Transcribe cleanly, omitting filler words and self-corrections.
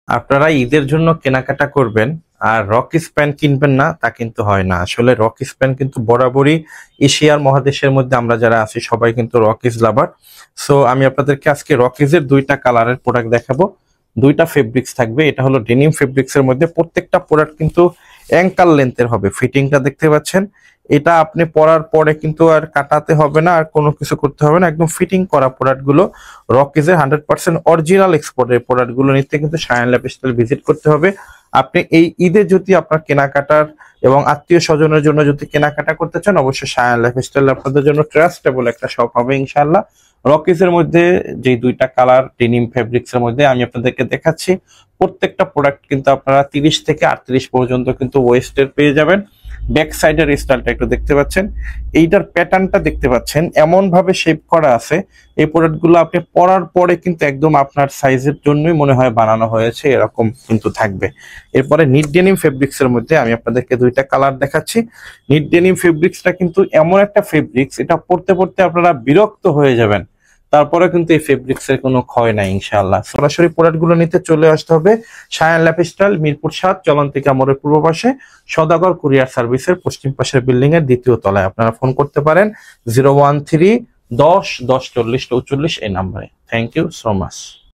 আপনারা ঈদের জন্য কেনাকাটা করবেন আর রকিস প্যান্ট কিনবেন না তা কিন্তু হয় না। আসলে রকিস প্যান্ট কিন্তু বরাবরই এশিয়ার মহাদেশের মধ্যে আমরা যারা আছি সবাই কিন্তু রকিস লাভার। সো আমি আপনাদেরকে আজকে রকিসের দুইটা কালারের প্রোডাক্ট দেখাবো, দুইটা ফেব্রিক্স থাকবে। এটা হলো ডেনিম ফেব্রিক্সের মধ্যে, প্রত্যেকটা প্রোডাক্ট কিন্তু অ্যাঙ্কাল লেন্থের হবে। ফিটিংটা দেখতে পাচ্ছেন, এটা আপনি পরার পরে কিন্তু আর কাটাতে হবে না, আর কোনো কিছু করতে হবে না, একদম ফিটিং করা প্রোডাক্টগুলো। রকিজের 100% অরিজিনাল এক্সপোর্টের প্রোডাক্টগুলো নিতে কিন্তু শায়ান লাইফস্টাইল ভিজিট করতে হবে। আপনি এই ঈদে যদি আপনার কেনাকাটার এবং আত্মীয় স্বজনের জন্য যদি কেনাকাটা করতে চান, অবশ্যই শায়ান লাইফস্টাইল আপনাদের জন্য ট্রাস্টেবল একটা শপ হবে ইনশাআল্লাহ। রকিজের মধ্যে যে দুইটা কালার ডেনিম ফেব্রিক্স এর মধ্যে আমি আপনাদেরকে দেখাচ্ছি, প্রত্যেকটা প্রোডাক্ট কিন্তু আপনারা 30 থেকে 38 পর্যন্ত কিন্তু ওয়েস্টের পেয়ে যাবেন। ব্যাক সাইডের স্টাইলটা একটু দেখতে পাচ্ছেন, এইটার প্যাটার্নটা দেখতে পাচ্ছেন, এমন ভাবে শেপ করা আছে। এই প্রোডাক্টগুলো আপনি পরার পরে কিন্তু একদম আপনার সাইজের জন্যই মনে হয় বানানো হয়েছে, এরকম কিন্তু থাকবে। এরপরে নিট ডেনিম ফেব্রিক্স এর মধ্যে আমি আপনাদেরকে দুইটা কালার দেখাচ্ছি। নিট ডেনিম ফেব্রিক্সটা কিন্তু এমন একটা ফেব্রিক্স, এটা পরতে পরতে আপনারা বিরক্ত হয়ে যাবেন, তারপরে কিন্তু এই ফেব্রিক্স এর কোনো ক্ষয় নাই ইনশাআল্লাহ। সরাসরি প্রোডাক্ট গুলো নিতে চলে আসতে হবে শায়ান লাইফস্টাইল, মিরপুর ৭, চলন্তিকা মোড়ের পূর্ব পাশে, সদাগর কুরিয়ার সার্ভিসের পশ্চিম পাশের বিল্ডিং এর দ্বিতীয় তলায়। আপনারা ফোন করতে পারেন 013 10 10 40 44 এই নাম্বারে। Thank you so much.